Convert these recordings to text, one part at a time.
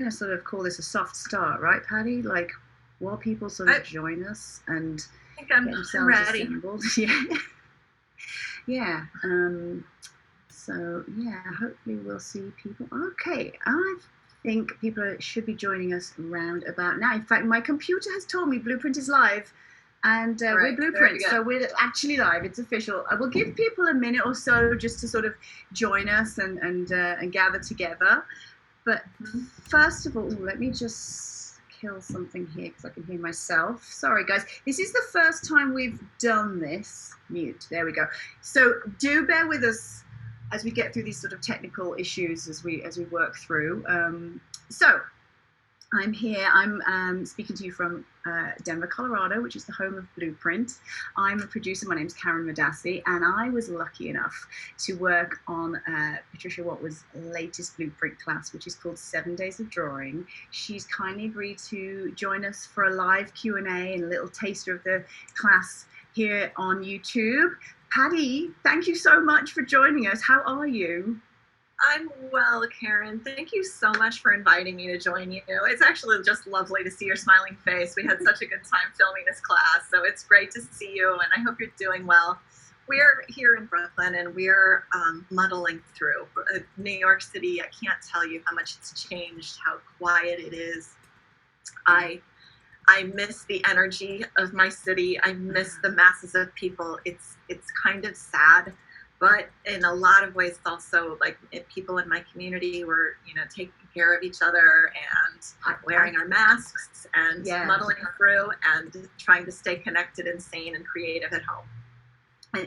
going to sort of call this a soft start, right, Patty? Like, while people sort I of join us and think get I'm themselves ready. assembled. Yeah. Yeah. So, yeah, hopefully we'll see people. Okay. I think people should be joining us round about now. In fact, my computer has told me Blueprint is live. And we're Blueprint, so we're actually live. It's official. I will give people a minute or so just to sort of join us and gather together. But first of all, let me just kill something here because I can hear myself. Sorry, guys. This is the first time we've done this. Mute. There we go. So do bear with us as we get through these sort of technical issues as we work through. So I'm here. I'm speaking to you from Denver, Colorado, which is the home of Blueprint. I'm a producer. My name's Karen Madassi, and I was lucky enough to work on Patricia Wattwas' latest Blueprint class, which is called 7 Days of Drawing. She's kindly agreed to join us for a live Q&A and a little taster of the class here on YouTube. Patty, thank you so much for joining us. How are you? I'm well, Karen. Thank you so much for inviting me to join you. It's actually just lovely to see your smiling face. We had such a good time filming this class, so it's great to see you, and I hope you're doing well. We're here in Brooklyn, and we're muddling through. New York City, I can't tell you how much it's changed, how quiet it is. I miss the energy of my city. I miss the masses of people. It's kind of sad. But in a lot of ways, it's also like people in my community were, taking care of each other and wearing our masks and muddling through and trying to stay connected and sane and creative at home.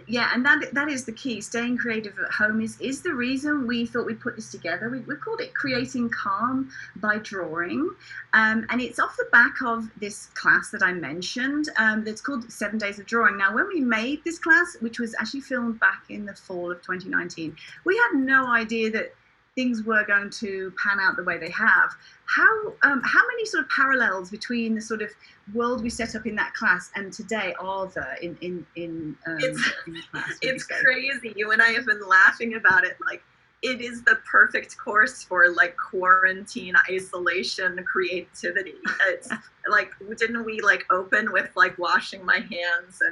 Yeah, and that is the key. Staying creative at home is the reason we thought we'd put this together. We called it Creating Calm by Drawing. And it's off the back of this class that I mentioned that's called 7 Days of Drawing. Now, when we made this class, which was actually filmed back in the fall of 2019, we had no idea that things were going to pan out the way they have. How many sort of parallels between the sort of world we set up in that class and today are there in the class? It's crazy. You and I have been laughing about it. Like, it is the perfect course for like quarantine, isolation, creativity. It's like, didn't we like open with like washing my hands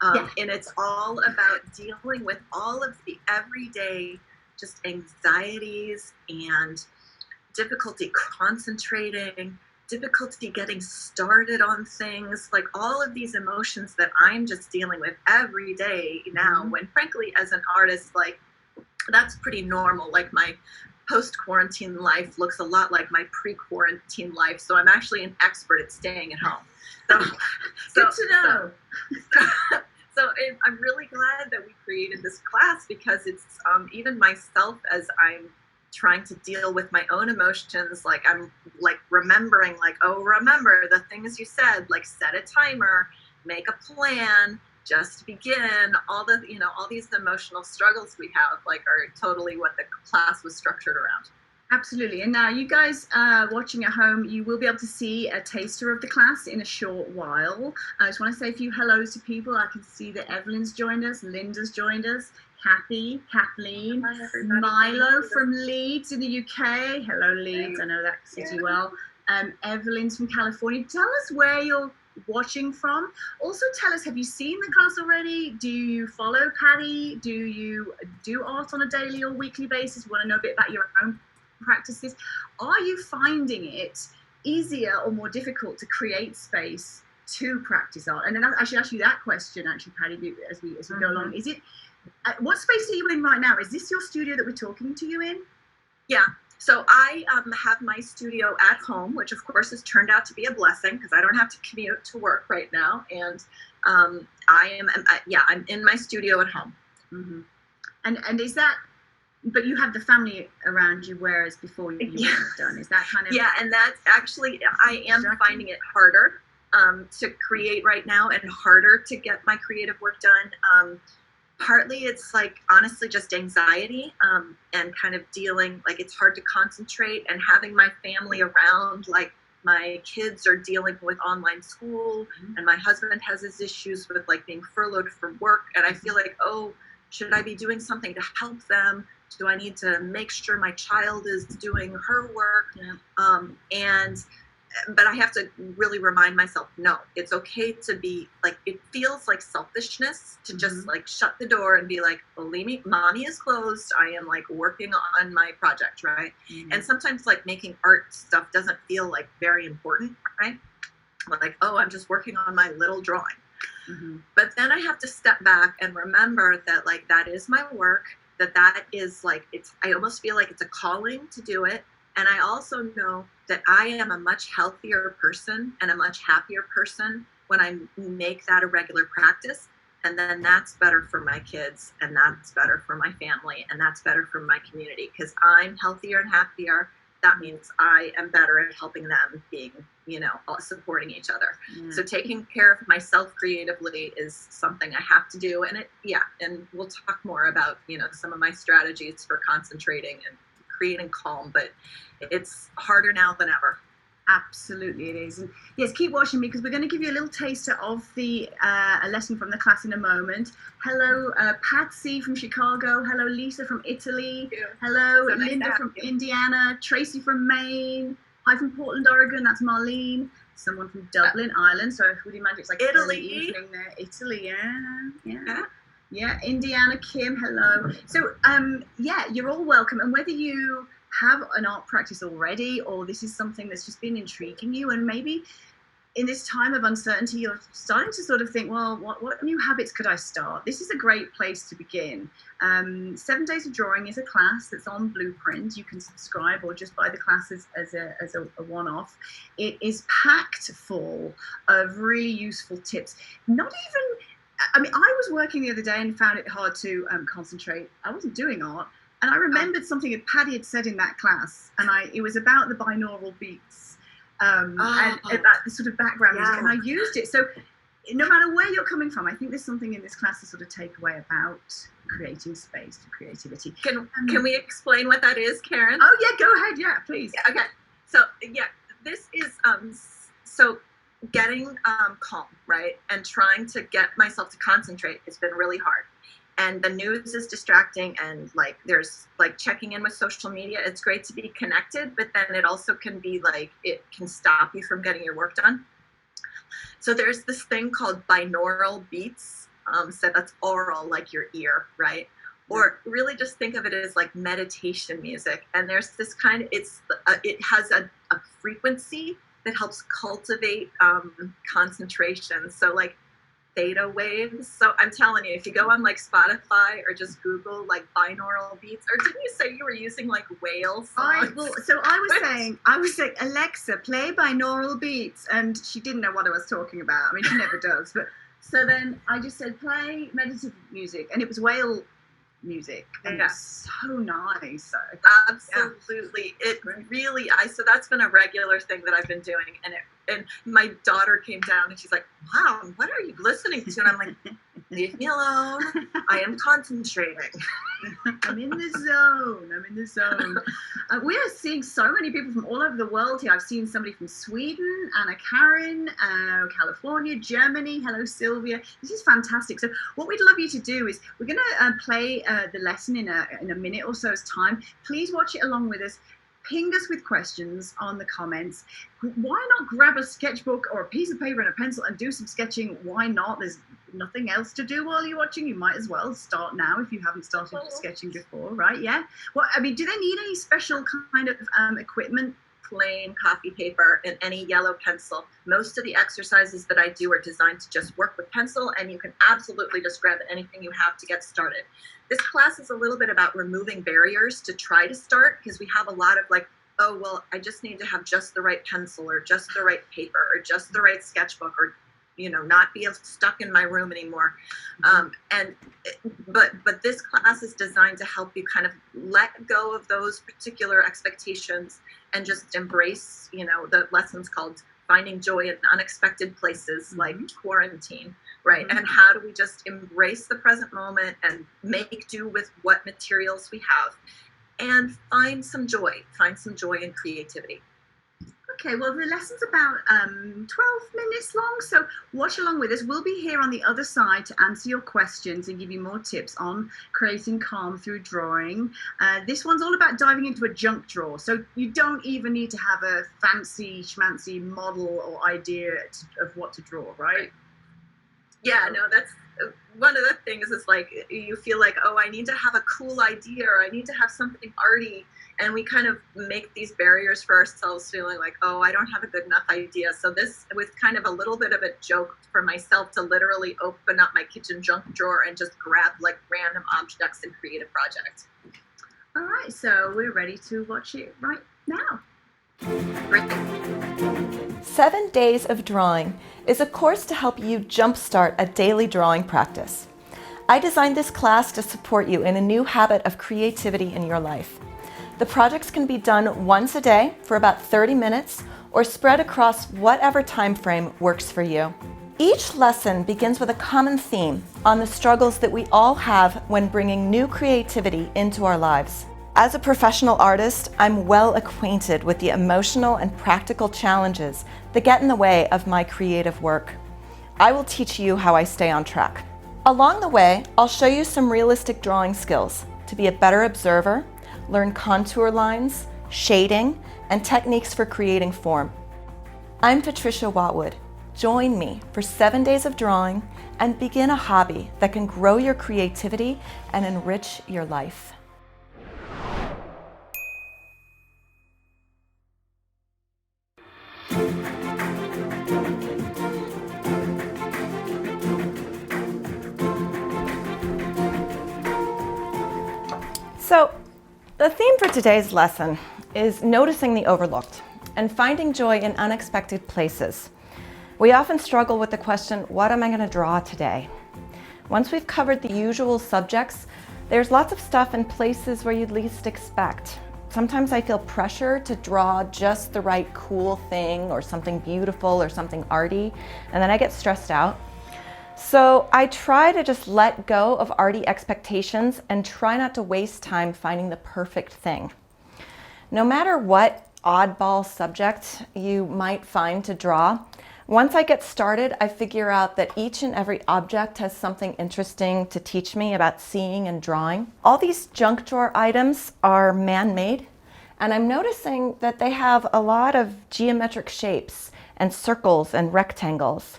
and it's all about dealing with all of the everyday just anxieties and difficulty concentrating, difficulty getting started on things, like all of these emotions that I'm just dealing with every day now, when frankly, as an artist, like that's pretty normal. Like my post-quarantine life looks a lot like my pre-quarantine life. So I'm actually an expert at staying at home. Good to know. So I'm really glad that we created this class because it's even myself as I'm trying to deal with my own emotions, like I'm like remembering like, oh, remember the things you said, like set a timer, make a plan, just begin, all these emotional struggles we have like are totally what the class was structured around. Absolutely. And now you guys watching at home, you will be able to see a taster of the class in a short while. I just want to say a few hellos to people. I can see that Evelyn's joined us, Linda's joined us, Kathy, Kathleen, Milo from Leeds in the UK. Hello, Leeds. I know that city well. Evelyn's from California. Tell us where you're watching from. Also tell us, have you seen the class already? Do you follow Patty? Do you do art on a daily or weekly basis? We want to know a bit about your own practices. Are you finding it easier or more difficult to create space to practice art? And then I should ask you that question, actually, Patty, as we go along. Is it what space are you in right now? Is this your studio that we're talking to you in? Yeah. So I have my studio at home, which of course has turned out to be a blessing because I don't have to commute to work right now, and I'm in my studio at home. And is that? But you have the family around you, whereas before you wouldn't have done. Is that kind of? Yeah, and that's actually, I am finding it harder to create right now and harder to get my creative work done. Partly it's like, honestly, just anxiety and kind of dealing, like it's hard to concentrate and having my family around, like my kids are dealing with online school and my husband has his issues with like being furloughed from work. And I feel like, oh, should I be doing something to help them? Do I need to make sure my child is doing her work? Yeah. But I have to really remind myself, no, it's okay to be like, it feels like selfishness to just like shut the door and be like, believe me, mommy is closed. I am like working on my project, right? And sometimes like making art stuff doesn't feel like very important, right? Like, oh, I'm just working on my little drawing. But then I have to step back and remember that like that is my work, that is like, I almost feel like it's a calling to do it. And I also know that I am a much healthier person and a much happier person when I make that a regular practice. And then that's better for my kids, and that's better for my family, and that's better for my community, because I'm healthier and happier. That means I am better at helping them, being, supporting each other. So taking care of myself creatively is something I have to do. And and we'll talk more about, some of my strategies for concentrating and creating calm, but it's harder now than ever. Absolutely it is. And yes, keep watching me, because we're going to give you a little taster of the a lesson from the class in a moment. Hello, Patsy from Chicago. Hello, Lisa from Italy. Hello, so Linda from Indiana. Tracy from Maine. Hi from Portland, Oregon. That's Marlene. Someone from Dublin, Ireland. So I would imagine it's like Italy. Evening there. Italy, yeah. Indiana, Kim, hello. So you're all welcome. And whether you have an art practice already, or this is something that's just been intriguing you, and maybe in this time of uncertainty you're starting to sort of think, well, what new habits could I start? This is a great place to begin. 7 Days of Drawing is a class that's on Blueprint. You can subscribe or just buy the classes as a one-off. It is packed full of really useful tips. I was working the other day and found it hard to concentrate. I wasn't doing art. And I remembered something that Paddy had said in that class, and it was about the binaural beats and about the sort of background music, and I used it. So no matter where you're coming from, I think there's something in this class to sort of take away about creating space for creativity. Can we explain what that is, Karen? Oh yeah, go ahead. Yeah, please. Okay. So this is so getting calm, right, and trying to get myself to concentrate has been really hard. And the news is distracting, and like there's like checking in with social media. It's great to be connected, but then it also can be like, it can stop you from getting your work done. So there's this thing called binaural beats. So that's oral, like your ear, right? Or really just think of it as like meditation music. And there's this kind of, it has a frequency that helps cultivate concentration. So like theta waves. So I'm telling you, if you go on like Spotify or just Google like binaural beats, or didn't you say you were using like whale songs? I was saying, Alexa, play binaural beats, and she didn't know what I was talking about. I mean, she never does. But so then I just said, play meditative music, and it was whale music, and it's so nice. Absolutely. It really, so that's been a regular thing that I've been doing, and my daughter came down and she's like, Mom, what are you listening to? And I'm like, leave me alone. I am concentrating. I'm in the zone. We are seeing so many people from all over the world here. I've seen somebody from Sweden, Anna Karen, California, Germany. Hello, Sylvia. This is fantastic. So what we'd love you to do is we're going to play the lesson in a minute or so's time. Please watch it along with us. Ping us with questions on the comments. Why not grab a sketchbook or a piece of paper and a pencil and do some sketching? Why not? There's nothing else to do while you're watching. You might as well start now if you haven't started sketching before, right? Yeah. Well, I mean, do they need any special kind of equipment? Plain copy paper and any yellow pencil. Most of the exercises that I do are designed to just work with pencil, and you can absolutely just grab anything you have to get started. This class is a little bit about removing barriers to try to start, because we have a lot of like, oh, well, I just need to have just the right pencil or just the right paper or just the right sketchbook, or not be stuck in my room anymore. But this class is designed to help you kind of let go of those particular expectations and just embrace, the lessons called finding joy in unexpected places, like quarantine, right? And how do we just embrace the present moment and make do with what materials we have and find some joy in creativity. Okay, well, the lesson's about 12 minutes long, so watch along with us. We'll be here on the other side to answer your questions and give you more tips on creating calm through drawing. This one's all about diving into a junk drawer, so you don't even need to have a fancy schmancy model or idea of what to draw, right? Yeah, no, that's one of the things is like you feel like, oh, I need to have a cool idea or I need to have something arty. And we kind of make these barriers for ourselves, feeling like, oh, I don't have a good enough idea. So this, with kind of a little bit of a joke for myself, to literally open up my kitchen junk drawer and just grab like random objects and create a project. All right, so we're ready to watch it right now. Great. 7 Days of Drawing is a course to help you jumpstart a daily drawing practice. I designed this class to support you in a new habit of creativity in your life. The projects can be done once a day for about 30 minutes or spread across whatever time frame works for you. Each lesson begins with a common theme on the struggles that we all have when bringing new creativity into our lives. As a professional artist, I'm well acquainted with the emotional and practical challenges that get in the way of my creative work. I will teach you how I stay on track. Along the way, I'll show you some realistic drawing skills to be a better observer, learn contour lines, shading, and techniques for creating form. I'm Patricia Watwood. Join me for 7 days of drawing and begin a hobby that can grow your creativity and enrich your life. So, the theme for today's lesson is noticing the overlooked and finding joy in unexpected places. We often struggle with the question, what am I going to draw today? Once we've covered the usual subjects, there's lots of stuff in places where you'd least expect. Sometimes I feel pressure to draw just the right cool thing or something beautiful or something arty, and then I get stressed out. So I try to just let go of arty expectations and try not to waste time finding the perfect thing. No matter what oddball subject you might find to draw, once I get started, I figure out that each and every object has something interesting to teach me about seeing and drawing. All these junk drawer items are man-made, and I'm noticing that they have a lot of geometric shapes and circles and rectangles.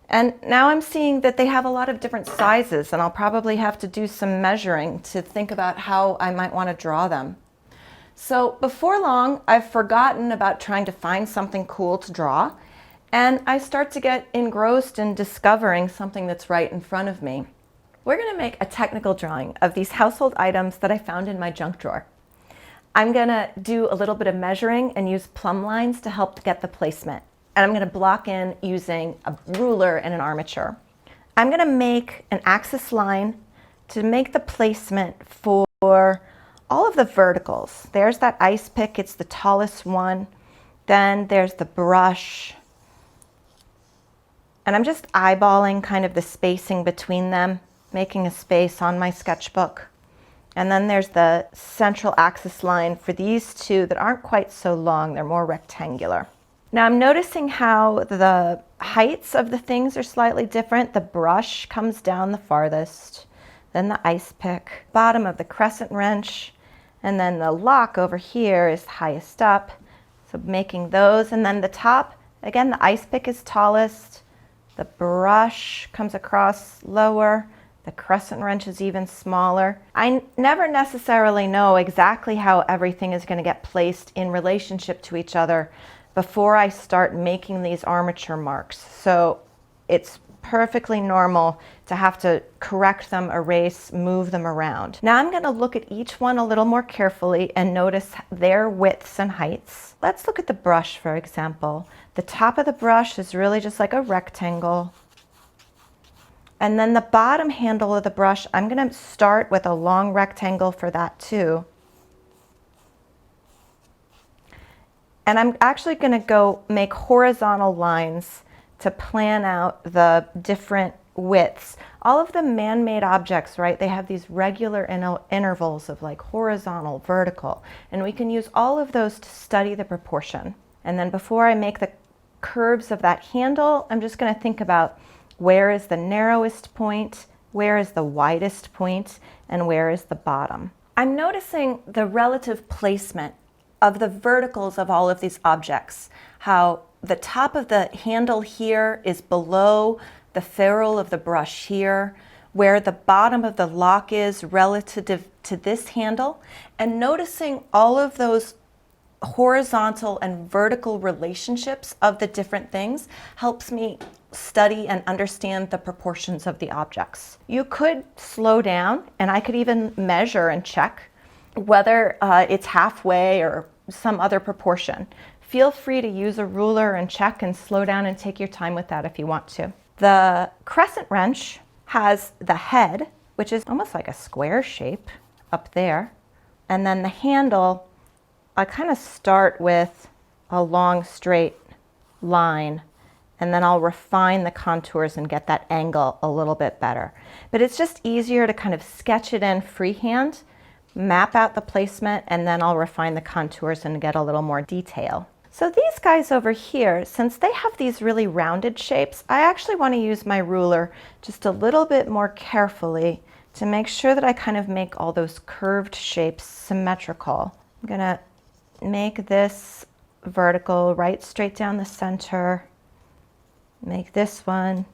And now I'm seeing that they have a lot of different sizes, and I'll probably have to do some measuring to think about how I might want to draw them. So before long, I've forgotten about trying to find something cool to draw, and I start to get engrossed in discovering something that's right in front of me. We're going to make a technical drawing of these household items that I found in my junk drawer. I'm going to do a little bit of measuring and use plumb lines to help get the placement. And I'm going to block in using a ruler and an armature. I'm going to make an axis line to make the placement for all of the verticals. There's that ice pick, it's the tallest one. Then there's the brush. And I'm just eyeballing kind of the spacing between them, making a space on my sketchbook. And then there's the central axis line for these two that aren't quite so long, they're more rectangular. Now I'm noticing how the heights of the things are slightly different. The brush comes down the farthest, then the ice pick, bottom of the crescent wrench, and then the lock over here is highest up. So making those, and then the top, again, the ice pick is tallest, the brush comes across lower, the crescent wrench is even smaller. I never necessarily know exactly how everything is going to get placed in relationship to each other before I start making these armature marks. So it's perfectly normal to have to correct them, erase, move them around. Now I'm going to look at each one a little more carefully and notice their widths and heights. Let's look at the brush, for example. The top of the brush is really just like a rectangle. And then the bottom handle of the brush, I'm going to start with a long rectangle for that too. And I'm actually going to go make horizontal lines to plan out the different widths. All of the man-made objects, right, they have these regular intervals of like horizontal, vertical, and we can use all of those to study the proportion. And then before I make the curves of that handle, I'm just going to think about where is the narrowest point, where is the widest point, and where is the bottom. I'm noticing the relative placement of the verticals of all of these objects, how the top of the handle here is below the ferrule of the brush here, where the bottom of the lock is relative to this handle, and noticing all of those horizontal and vertical relationships of the different things helps me study and understand the proportions of the objects. You could slow down, and I could even measure and check whether it's halfway or some other proportion. Feel free to use a ruler and check and slow down and take your time with that if you want to. The crescent wrench has the head, which is almost like a square shape up there, and then the handle, I kind of start with a long straight line, and then I'll refine the contours and get that angle a little bit better. But it's just easier to kind of sketch it in freehand, map out the placement, and then I'll refine the contours and get a little more detail. So these guys over here, since they have these really rounded shapes, I actually want to use my ruler just a little bit more carefully to make sure that I kind of make all those curved shapes symmetrical. I'm gonna make this vertical right straight down the center, make this one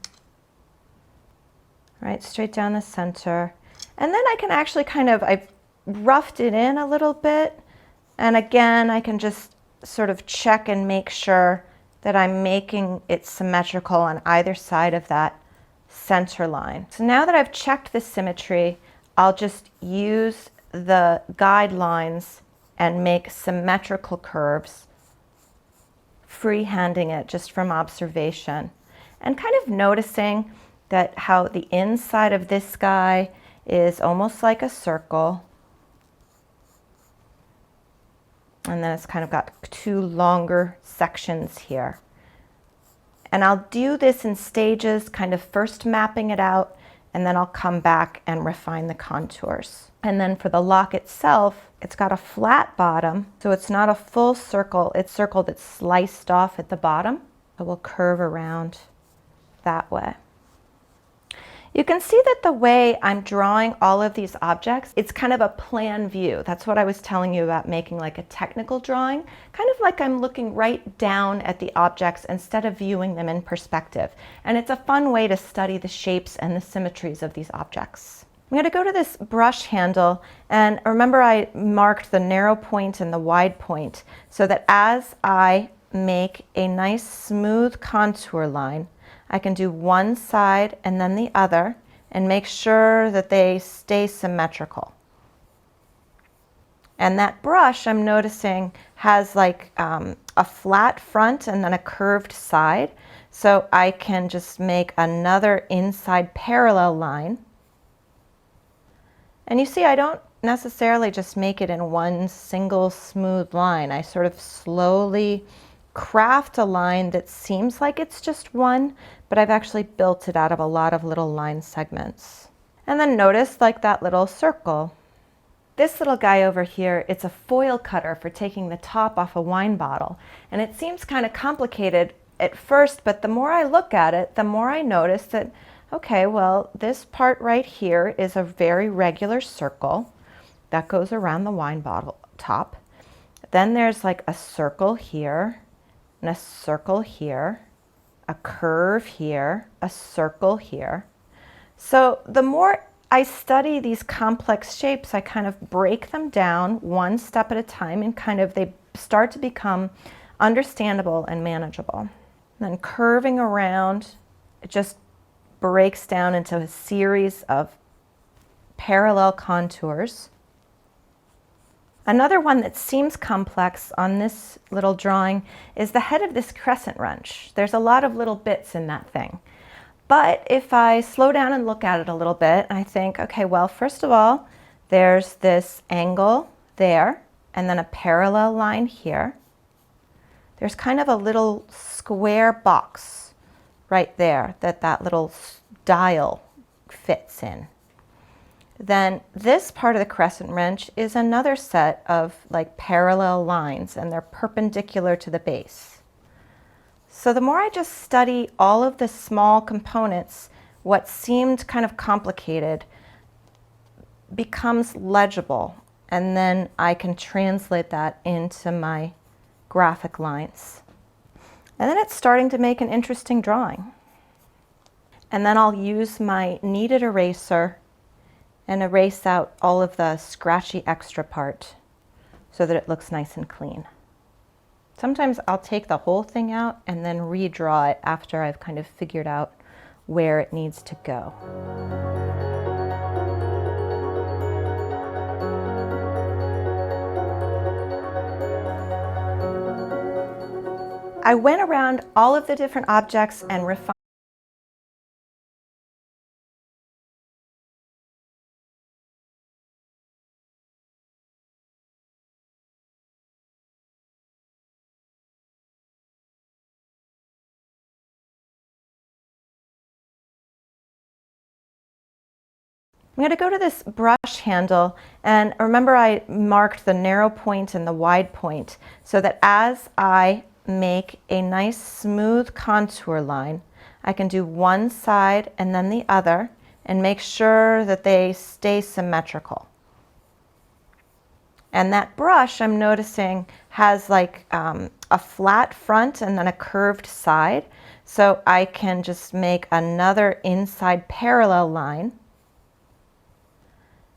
right straight down the center, and then I can actually I've roughed it in a little bit, and again I can just sort of check and make sure that I'm making it symmetrical on either side of that center line. So now that I've checked the symmetry, I'll just use the guidelines and make symmetrical curves, freehanding it just from observation, and kind of noticing that how the inside of this guy is almost like a circle, and then it's kind of got two longer sections here. And I'll do this in stages, kind of first mapping it out, and then I'll come back and refine the contours. And then for the lock itself, it's got a flat bottom, so it's not a full circle, it's circle that's sliced off at the bottom. So we'll curve around that way. You can see that the way I'm drawing all of these objects, it's kind of a plan view. That's what I was telling you about making like a technical drawing, kind of like I'm looking right down at the objects instead of viewing them in perspective. And it's a fun way to study the shapes and the symmetries of these objects. I'm going to go to this brush handle, and remember I marked the narrow point and the wide point so that as I make a nice smooth contour line, I can do one side and then the other and make sure that they stay symmetrical. And that brush, I'm noticing, has like a flat front and then a curved side. So I can just make another inside parallel line. And you see, I don't necessarily just make it in one single smooth line. I sort of slowly craft a line that seems like it's just one, but I've actually built it out of a lot of little line segments. And then notice like that little circle. This little guy over here, it's a foil cutter for taking the top off a wine bottle. And it seems kind of complicated at first, but the more I look at it, the more I notice that, okay, well, this part right here is a very regular circle that goes around the wine bottle top. Then there's like a circle here, and a circle here, a curve here, a circle here. So the more I study these complex shapes, I kind of break them down one step at a time, and kind of they start to become understandable and manageable. And then curving around, it just breaks down into a series of parallel contours. Another one that seems complex on this little drawing is the head of this crescent wrench. There's a lot of little bits in that thing. But if I slow down and look at it a little bit, I think, okay, well, first of all, there's this angle there, and then a parallel line here. There's kind of a little square box right there that little dial fits in. then this part of the crescent wrench is another set of like parallel lines, and they're perpendicular to the base. So the more I just study all of the small components, what seemed kind of complicated becomes legible, and then I can translate that into my graphic lines. And then it's starting to make an interesting drawing. And then I'll use my kneaded eraser and erase out all of the scratchy extra part so that it looks nice and clean. Sometimes I'll take the whole thing out and then redraw it after I've kind of figured out where it needs to go. I went around all of the different objects and refined. I'm going to go to this brush handle, and remember I marked the narrow point and the wide point so that as I make a nice smooth contour line, I can do one side and then the other and make sure that they stay symmetrical. And that brush, I'm noticing, has like a flat front and then a curved side, so I can just make another inside parallel line.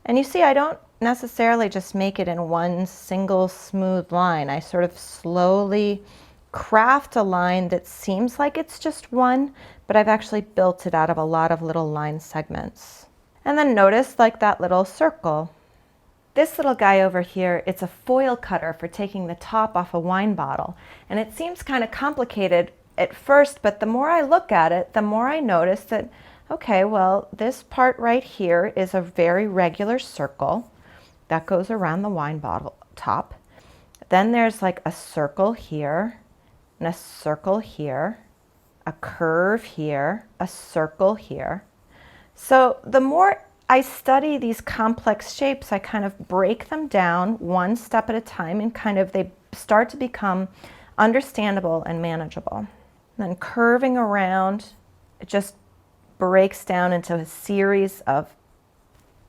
And you see, I don't necessarily just make it in one single smooth line. I sort of slowly craft a line that seems like it's just one, but I've actually built it out of a lot of little line segments. And then notice like that little circle. This little guy over here, it's a foil cutter for taking the top off a wine bottle. And it seems kind of complicated at first, but the more I look at it, the more I notice that okay, well, this part right here is a very regular circle that goes around the wine bottle top. Then there's like a circle here, and a circle here, a curve here, a circle here. So the more I study these complex shapes, I kind of break them down one step at a time, and kind of they start to become understandable and manageable. And then curving around, it just breaks down into a series of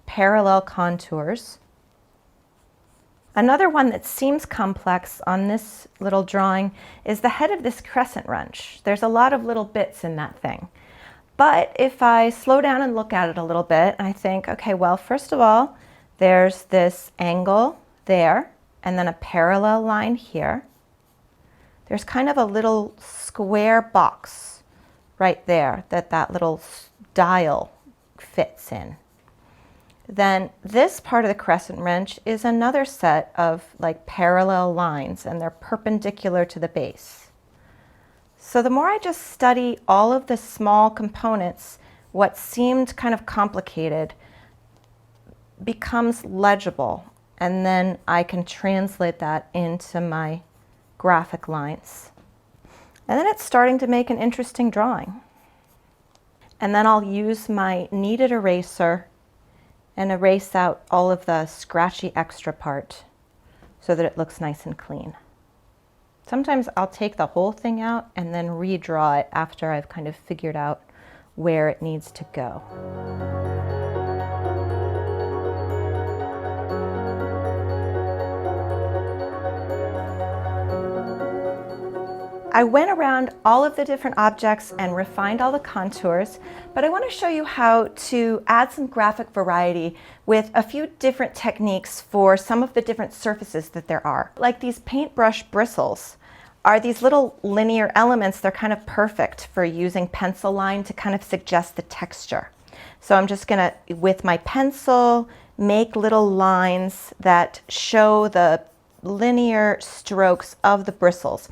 parallel contours. Another one that seems complex on this little drawing is the head of this crescent wrench. There's a lot of little bits in that thing. But if I slow down and look at it a little bit, I think, okay, well, first of all, there's this angle there, and then a parallel line here. There's kind of a little square box right there that little dial fits in. Then this part of the crescent wrench is another set of like parallel lines, and they're perpendicular to the base. So the more I just study all of the small components, what seemed kind of complicated becomes legible, and then I can translate that into my graphic lines. And then it's starting to make an interesting drawing. And then I'll use my kneaded eraser and erase out all of the scratchy extra part so that it looks nice and clean. Sometimes I'll take the whole thing out and then redraw it after I've kind of figured out where it needs to go. I went around all of the different objects and refined all the contours, but I want to show you how to add some graphic variety with a few different techniques for some of the different surfaces that there are. Like these paintbrush bristles are these little linear elements. They're kind of perfect for using pencil line to kind of suggest the texture. So I'm just going to, with my pencil, make little lines that show the linear strokes of the bristles.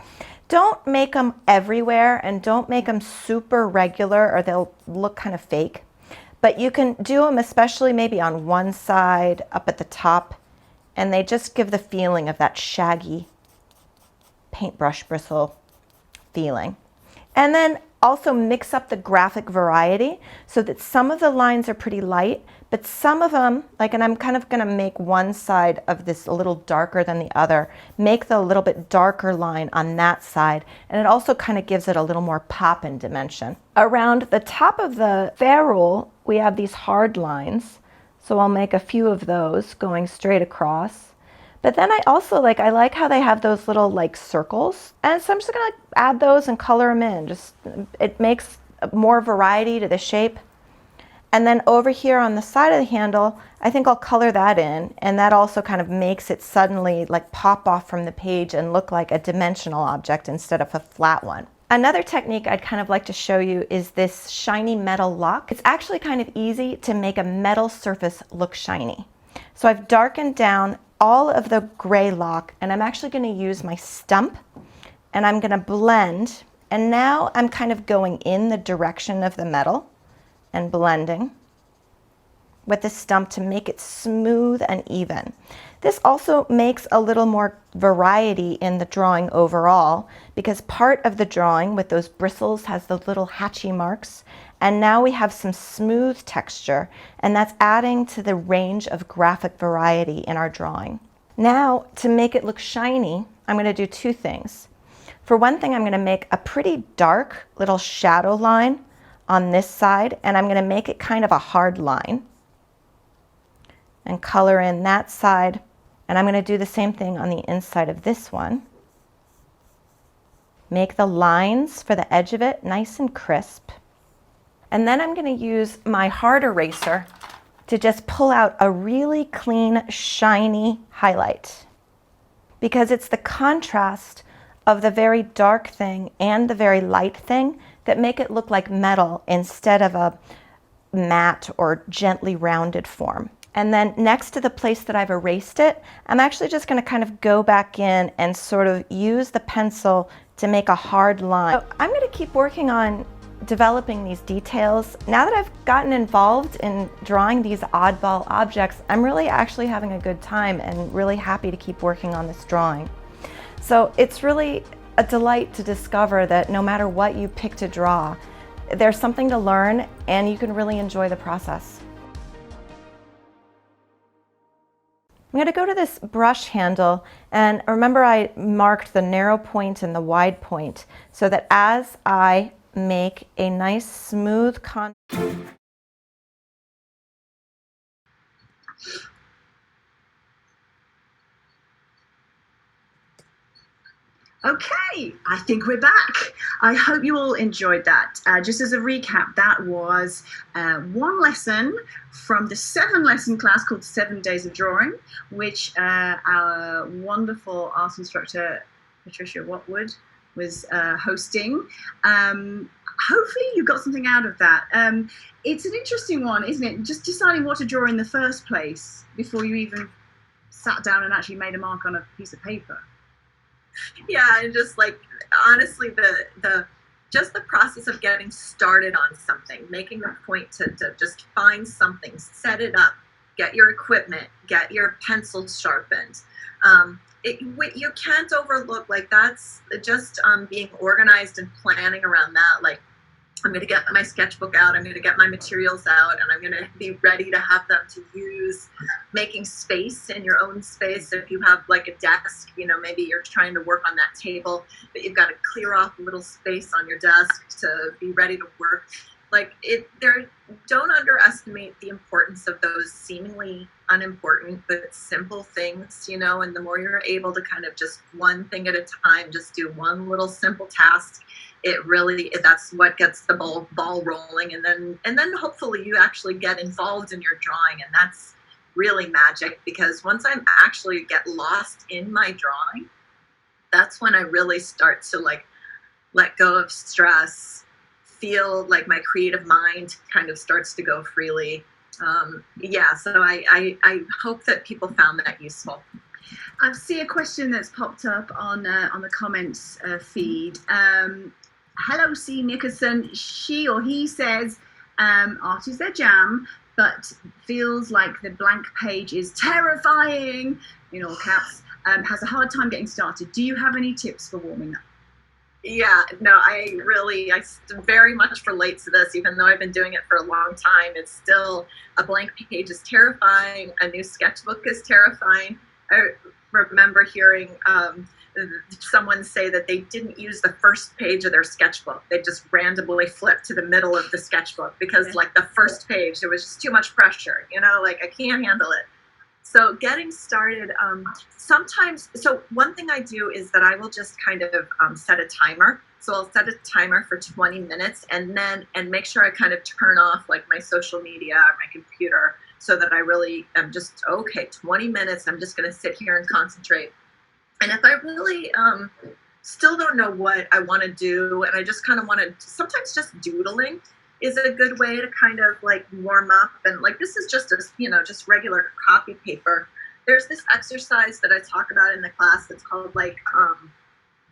Don't make them everywhere, and don't make them super regular or they'll look kind of fake. But you can do them especially maybe on one side up at the top, and they just give the feeling of that shaggy paintbrush bristle feeling. And then also mix up the graphic variety so that some of the lines are pretty light, but some of them, and I'm kind of gonna make one side of this a little darker than the other, make the little bit darker line on that side, and it also kind of gives it a little more pop and dimension. Around the top of the ferrule, we have these hard lines, so I'll make a few of those going straight across. But then I also I like how they have those little circles, and so I'm just gonna add those and color them in. It makes more variety to the shape. And then over here on the side of the handle, I think I'll color that in, and that also kind of makes it suddenly pop off from the page and look like a dimensional object instead of a flat one. Another technique I'd kind of like to show you is this shiny metal lock. It's actually kind of easy to make a metal surface look shiny. So I've darkened down all of the gray lock, and I'm actually going to use my stump, and I'm going to blend, and now I'm kind of going in the direction of the metal and blending with the stump to make it smooth and even. This also makes a little more variety in the drawing overall, because part of the drawing with those bristles has the little hatchy marks, and now we have some smooth texture, and that's adding to the range of graphic variety in our drawing. Now, to make it look shiny, I'm going to do two things. For one thing, I'm going to make a pretty dark little shadow line on this side, and I'm going to make it kind of a hard line and color in that side, and I'm going to do the same thing on the inside of this one. Make the lines for the edge of it nice and crisp. And then I'm going to use my hard eraser to just pull out a really clean, shiny highlight, because it's the contrast of the very dark thing and the very light thing that make it look like metal instead of a matte or gently rounded form. And then next to the place that I've erased it, I'm actually just going to kind of go back in and sort of use the pencil to make a hard line. So I'm going to keep working on developing these details. Now that I've gotten involved in drawing these oddball objects, I'm really actually having a good time and really happy to keep working on this drawing. So it's really a delight to discover that no matter what you pick to draw, there's something to learn and you can really enjoy the process. I'm going to go to this brush handle, and remember I marked the narrow point and the wide point so that as I make a nice smooth contour. Okay, I think we're back. I hope you all enjoyed that. Just as a recap, that was one lesson from the 7-lesson class called 7 Days of Drawing, which our wonderful art instructor, Patricia Watwood, was hosting. Hopefully you got something out of that. It's an interesting one, isn't it? Just deciding what to draw in the first place before you even sat down and actually made a mark on a piece of paper. Yeah, and just honestly, the just the process of getting started on something, making the point to just find something, set it up, get your equipment, get your pencils sharpened. You can't overlook, that's just being organized and planning around that. I'm going to get my sketchbook out, I'm going to get my materials out, and I'm going to be ready to have them to use. Making space in your own space. If you have a desk, maybe you're trying to work on that table, but you've got to clear off a little space on your desk to be ready to work. Don't underestimate the importance of those seemingly unimportant but simple things, and the more you're able to kind of just one thing at a time, just do one little simple task, that's what gets the ball rolling, and then hopefully you actually get involved in your drawing, and that's really magic, because once I actually get lost in my drawing, that's when I really start to let go of stress, feel like my creative mind kind of starts to go freely. So I hope that people found that useful. I see a question that's popped up on the comments feed. Hello, C. Nickerson. She or he says, art is their jam, but feels like the blank page is terrifying, in all caps, has a hard time getting started. Do you have any tips for warming up? Yeah, no, I very much relate to this, even though I've been doing it for a long time. It's still, a blank page is terrifying. A new sketchbook is terrifying. I remember hearing someone say that they didn't use the first page of their sketchbook. They just randomly flipped to the middle of the sketchbook because, like, the first page, it was just too much pressure, like, I can't handle it. So getting started, sometimes, so one thing I do is that I will just kind of set a timer. So I'll set a timer for 20 minutes and make sure I kind of turn off like my social media or my computer so that I really am just, okay, 20 minutes, I'm just going to sit here and concentrate. And if I really still don't know what I want to do, and I just kind of want to, sometimes just doodling is a good way to kind of like warm up. And like, this is just just regular copy paper. There's this exercise that I talk about in the class that's called like,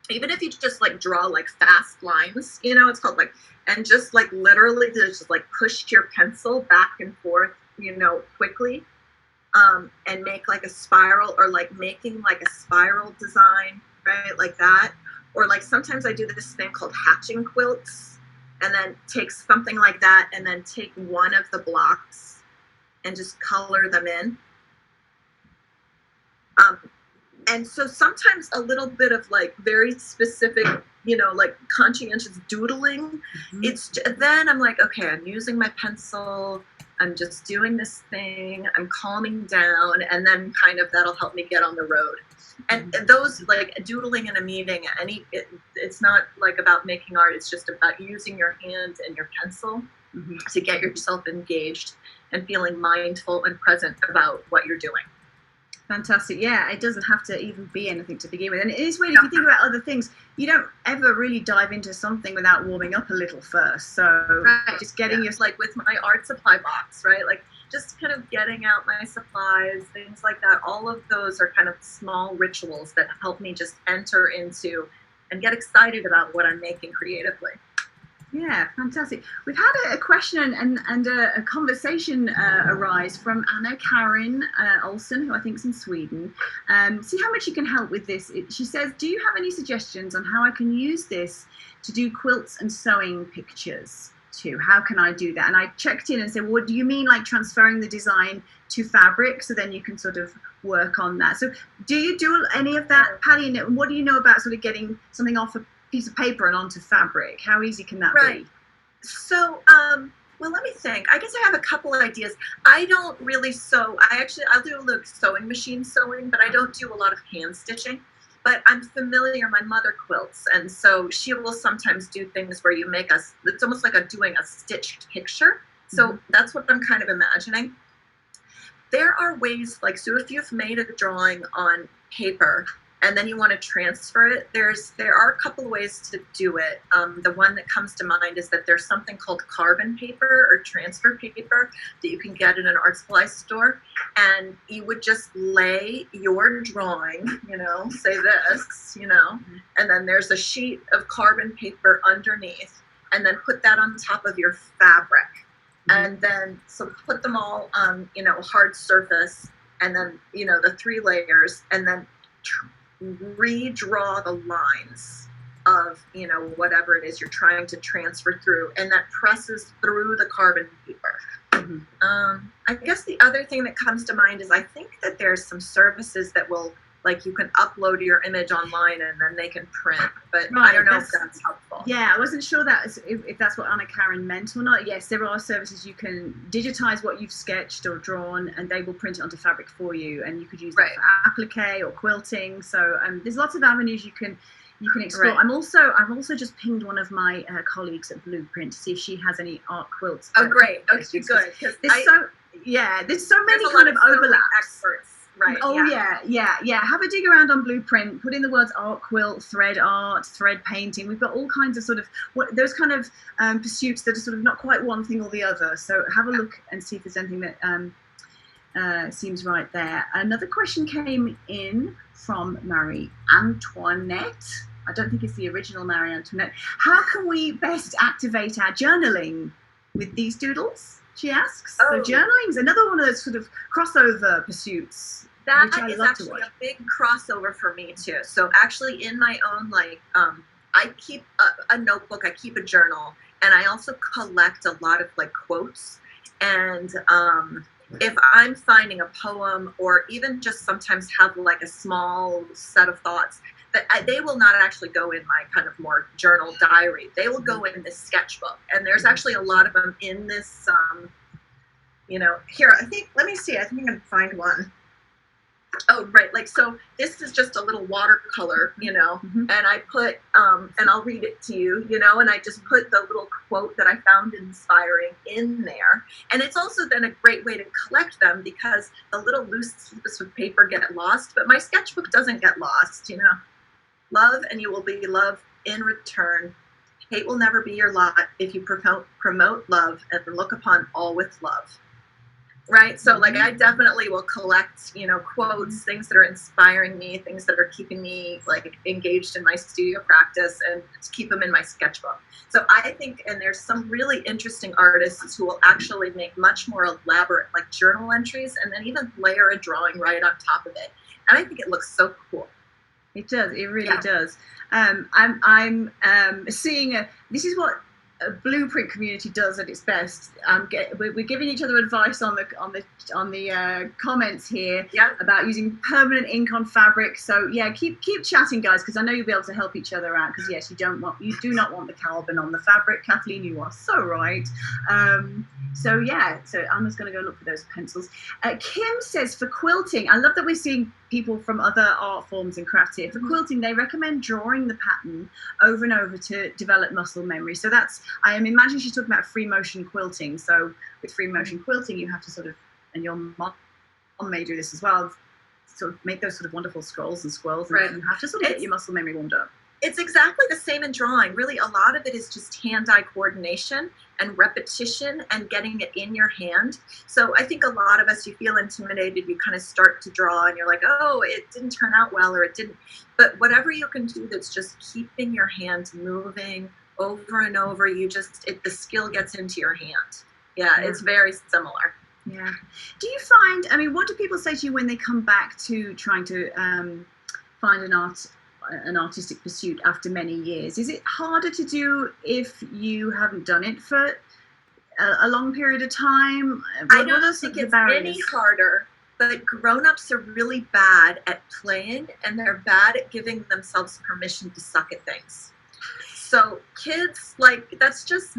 even if you just like draw like fast lines, it's called like, and just like literally just like push your pencil back and forth, quickly, and make like a spiral, or like making like a spiral design, right? Like that. Or like sometimes I do this thing called hatching quilts, and then take something like that and then take one of the blocks and just color them in. And so sometimes a little bit of like very specific, like conscientious doodling. Mm-hmm. Then I'm like, okay, I'm using my pencil, I'm just doing this thing, I'm calming down, and then kind of that'll help me get on the road. And those, like doodling in a meeting, it's not like about making art, it's just about using your hand and your pencil to get yourself engaged and feeling mindful and present about what you're doing. Fantastic. Yeah, it doesn't have to even be anything to begin with. And it is weird, if you think about other things, you don't ever really dive into something without warming up a little first. So just getting your, like with my art supply box, right? Like just kind of getting out my supplies, things like that. All of those are kind of small rituals that help me just enter into and get excited about what I'm making creatively. Yeah, fantastic. We've had a question and a conversation arise from Anna Karin Olsen, who I think is in Sweden. See how much you can help with this. She says, do you have any suggestions on how I can use this to do quilts and sewing pictures too? How can I do that? And I checked in and said, well, do you mean like transferring the design to fabric so then you can sort of work on that? So do you do any of that, Patty? And what do you know about sort of getting something off a piece of paper and onto fabric? How easy can that be? So, well, let me think. I guess I have a couple of ideas. I don't really sew. I'll do a little sewing machine sewing, but I don't do a lot of hand stitching. But I'm familiar, my mother quilts, and so she will sometimes do things where you make it's almost like doing a stitched picture. So that's what I'm kind of imagining. There are ways, like, so if you've made a drawing on paper, and then you want to transfer it, there are a couple of ways to do it. The one that comes to mind is that there's something called carbon paper or transfer paper that you can get in an art supply store. And you would just lay your drawing, say this, and then there's a sheet of carbon paper underneath, and then put that on top of your fabric. And then, so put them all on, hard surface, and then, the 3 layers, and then redraw the lines of whatever it is you're trying to transfer through, and that presses through the carbon paper. I guess the other thing that comes to mind is I think that there's some services that will, like, you can upload your image online and then they can print, but I don't know if that's helpful. Yeah, I wasn't sure if that's what Anna Karin meant or not. Yes, there are services you can digitize what you've sketched or drawn, and they will print it onto fabric for you, and you could use that for applique or quilting. So there's lots of avenues you can explore. I've also just pinged one of my colleagues at Blueprint to see if she has any art quilts. Oh, great. Okay, good. There's so many kind of overlaps. Experts. Right. Oh yeah. Have a dig around on Blueprint. Put in the words art quilt, thread art, thread painting. We've got all kinds of sort of those kind of pursuits that are sort of not quite one thing or the other. So have a look and see if there's anything that seems right there. Another question came in from Marie Antoinette. I don't think it's the original Marie Antoinette. How can we best activate our journaling with these doodles? She asks. So journaling's another one of those sort of crossover pursuits. That is actually a big crossover for me too. So actually in my own I keep a notebook, I keep a journal, and I also collect a lot of like quotes. And if I'm finding a poem, or even just sometimes have like a small set of thoughts, that they will not actually go in my kind of more journal diary. They will go in this sketchbook, and there's actually a lot of them in this. Here, I think. Let me see. I think I can find one. Oh, right. Like, so this is just a little watercolor, and I put, and I'll read it to you, and I just put the little quote that I found inspiring in there. And it's also then a great way to collect them, because the little loose pieces of paper get lost, but my sketchbook doesn't get lost, Love, and you will be loved in return. Hate will never be your lot if you promote love and look upon all with love. Right. So like, I definitely will collect, quotes, things that are inspiring me, things that are keeping me like engaged in my studio practice, and keep them in my sketchbook. So I think, and there's some really interesting artists who will actually make much more elaborate like journal entries, and then even layer a drawing right on top of it. And I think it looks so cool. It does. It really does. I'm seeing this is what a Blueprint community does at its best. We're giving each other advice on the comments here about using permanent ink on fabric. So yeah, keep chatting, guys, because I know you'll be able to help each other out. Because yes, you do not want the carbon on the fabric. Kathleen, you are so right. So Anna's going to go look for those pencils. Kim says for quilting, I love that we're seeing people from other art forms and crafts here. For quilting, they recommend drawing the pattern over and over to develop muscle memory. So I am imagining she's talking about free motion quilting. So with free motion quilting, you have to sort of, and your mom may do this as well, sort of make those sort of wonderful scrolls and squirrels, and you have to sort of get your muscle memory warmed up. It's exactly the same in drawing. Really, a lot of it is just hand-eye coordination and repetition and getting it in your hand. So I think a lot of us, you feel intimidated, you kind of start to draw and you're like, oh, it didn't turn out well, or it didn't. But whatever you can do that's just keeping your hand moving over and over, the skill gets into your hand. Yeah, it's very similar. Yeah. Do you find, what do people say to you when they come back to trying to find an artistic pursuit after many years? Is it harder to do if you haven't done it for a long period of time? I don't think it's any harder, but grown-ups are really bad at playing, and they're bad at giving themselves permission to suck at things. So kids, like, that's just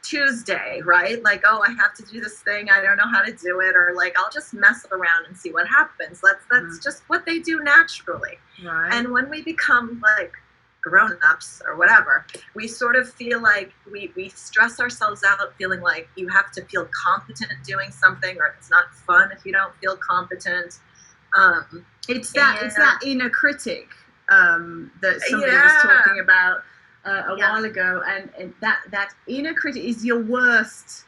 Tuesday, right? Like, oh, I have to do this thing, I don't know how to do it, or like, I'll just mess around and see what happens. That's just what they do naturally. Right. And when we become like grown-ups or whatever, we sort of feel like we stress ourselves out, feeling like you have to feel competent at doing something, or it's not fun if you don't feel competent. It's that inner critic that somebody was talking about a while ago, and that inner critic is the worst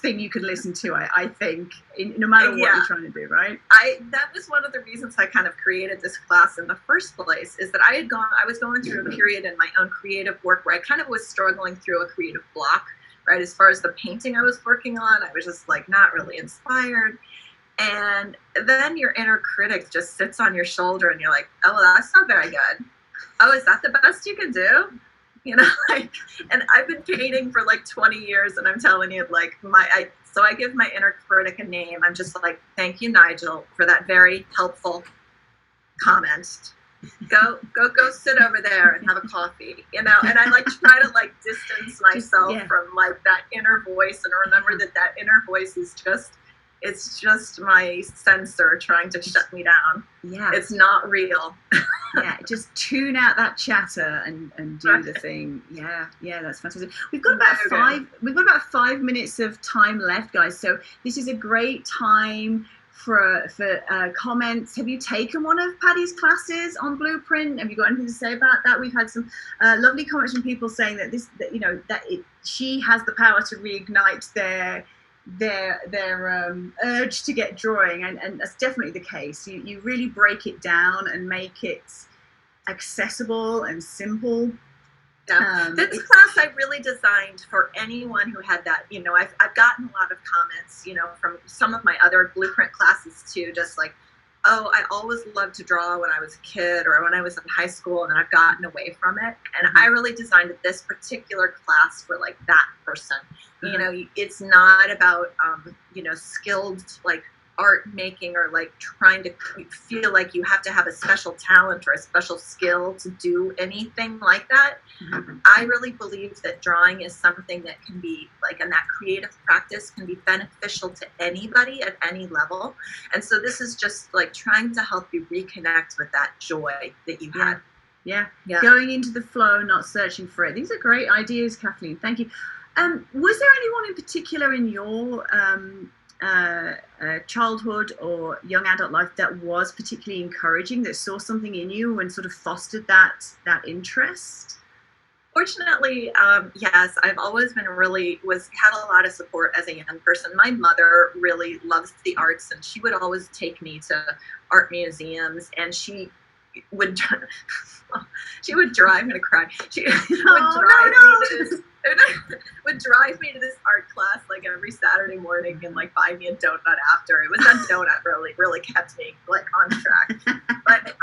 thing you could listen to, I think, no matter what you're trying to do, right? That was one of the reasons I kind of created this class in the first place, is that I was going through a period in my own creative work where I kind of was struggling through a creative block, right? As far as the painting I was working on, I was just like not really inspired. And then your inner critic just sits on your shoulder and you're like, oh, well, that's not very good. Oh, is that the best you can do? And I've been painting for like 20 years, and I'm telling you, like, so I give my inner critic a name. I'm just like, thank you, Nigel, for that very helpful comment. Go sit over there and have a coffee, and I like try to like distance myself from like that inner voice, and remember that inner voice is it's just my sensor trying to shut me down. Yeah. It's not real. Yeah, just tune out that chatter and do the thing. Yeah, that's fantastic. We've got about 5 minutes of time left, guys. So this is a great time for comments. Have you taken one of Paddy's classes on Blueprint? Have you got anything to say about that? We've had some lovely comments from people saying that she has the power to reignite their urge to get drawing, and that's definitely the case. You really break it down and make it accessible and simple. This class I really designed for anyone who had that. I've gotten a lot of comments, from some of my other Blueprint classes too, just like, oh, I always loved to draw when I was a kid or when I was in high school, and then I've gotten away from it. And I really designed this particular class for like that person. You know, it's not about, skilled like art making or like trying to feel like you have to have a special talent or a special skill to do anything like that. I really believe that drawing is something that can be like, and that creative practice can be beneficial to anybody at any level. And so this is just like trying to help you reconnect with that joy that you had. Yeah. Going into the flow, not searching for it. These are great ideas, Kathleen. Thank you. Was there anyone in particular in your childhood or young adult life that was particularly encouraging, that saw something in you and sort of fostered that interest? Fortunately, yes, I've always been had a lot of support as a young person. My mother really loves the arts, and she would always take me to art museums, and she would drive me to cry. She would drive me to this art class like every Saturday morning and like buy me a donut after. It was that donut really kept me like on track. But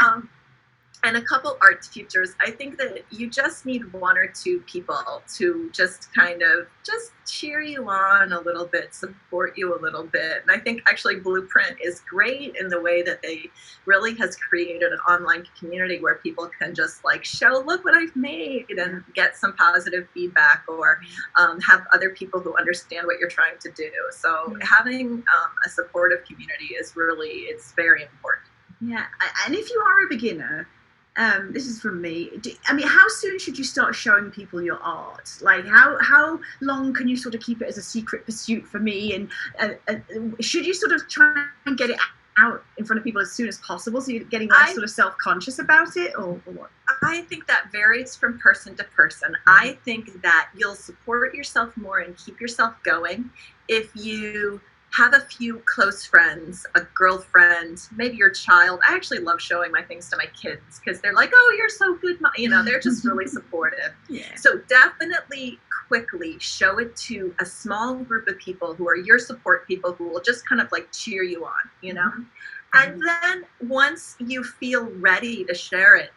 and a couple art teachers. I think that you just need one or two people to just kind of just cheer you on a little bit, support you a little bit. And I think actually Blueprint is great in the way that they really has created an online community where people can just like show, look what I've made, and get some positive feedback, or have other people who understand what you're trying to do. So having a supportive community is it's very important. Yeah, and if you are a beginner, this is from me. How soon should you start showing people your art? Like, how long can you sort of keep it as a secret pursuit for me? And should you sort of try and get it out in front of people as soon as possible, so you're getting less sort of self-conscious about it, or what? I think that varies from person to person. I think that you'll support yourself more and keep yourself going if you have a few close friends, a girlfriend, maybe your child. I actually love showing my things to my kids because they're like, oh, you're so good. They're just really supportive. Yeah. So definitely quickly show it to a small group of people who are your support people, who will just kind of like cheer you on, And then once you feel ready to share it,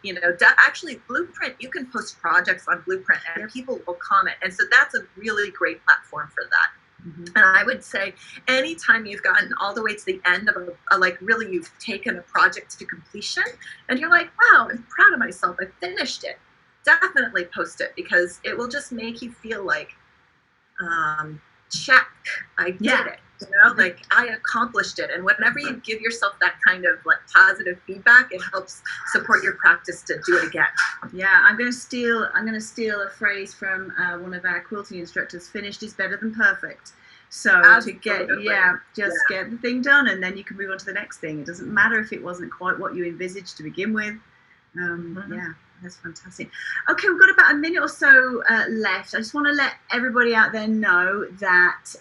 actually Blueprint, you can post projects on Blueprint and people will comment. And so that's a really great platform for that. And I would say anytime you've gotten all the way to the end of really you've taken a project to completion and you're like, wow, I'm proud of myself, I finished it, definitely post it, because it will just make you feel like, check, I did it. Like I accomplished it. And whenever you give yourself that kind of like positive feedback, it helps support your practice to do it again. Yeah, I'm going to steal a phrase from one of our quilting instructors. Finished is better than perfect. So get the thing done, and then you can move on to the next thing. It doesn't matter if it wasn't quite what you envisaged to begin with. Yeah. That's fantastic. Okay, we've got about a minute or so left. I just want to let everybody out there know that,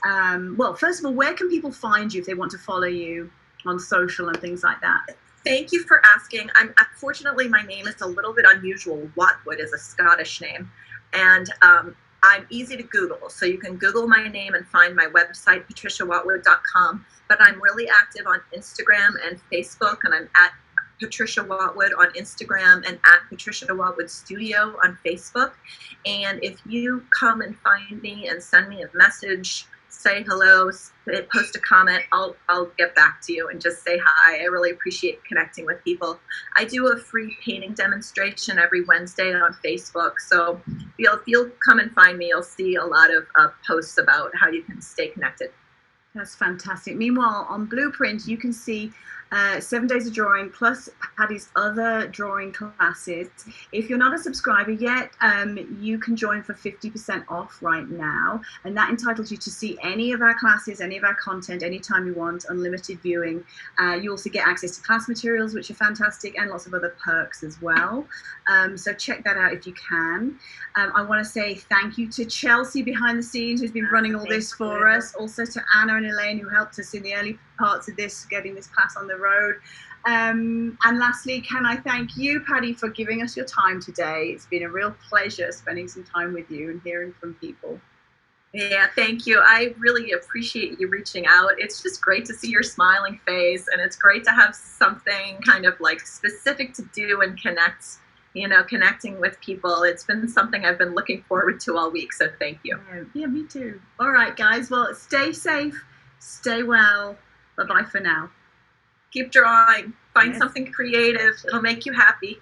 first of all, where can people find you if they want to follow you on social and things like that? Thank you for asking. Unfortunately, my name is a little bit unusual. Watwood is a Scottish name. And I'm easy to Google. So you can Google my name and find my website, patriciawatwood.com. But I'm really active on Instagram and Facebook, and I'm at Patricia Watwood on Instagram and at Patricia Watwood Studio on Facebook. And if you come and find me and send me a message, say hello, post a comment, I'll get back to you and just say hi. I really appreciate connecting with people. I do a free painting demonstration every Wednesday on Facebook. So if you'll come and find me, you'll see a lot of posts about how you can stay connected. That's fantastic. Meanwhile, on Blueprint, you can see 7 days of drawing plus Paddy's other drawing classes. If you're not a subscriber yet, you can join for 50% off right now, and that entitles you to see any of our classes, any of our content, anytime you want, unlimited viewing. You also get access to class materials, which are fantastic, and lots of other perks as well. So check that out if you can. I want to say thank you to Chelsea behind the scenes, who's been running all this for us. Also to Anna and Elaine, who helped us in the early parts of this, getting this class on the road. And lastly, can I thank you, Paddy, for giving us your time today. It's been a real pleasure spending some time with you and hearing from people. Yeah, thank you. I really appreciate you reaching out. It's just great to see your smiling face, and it's great to have something kind of like specific to do and connect, connecting with people. It's been something I've been looking forward to all week, so thank you. Yeah, me too. All right, guys. Well, stay safe, stay well. Bye bye for now. Keep drawing. Find Yes. something creative. It'll make you happy.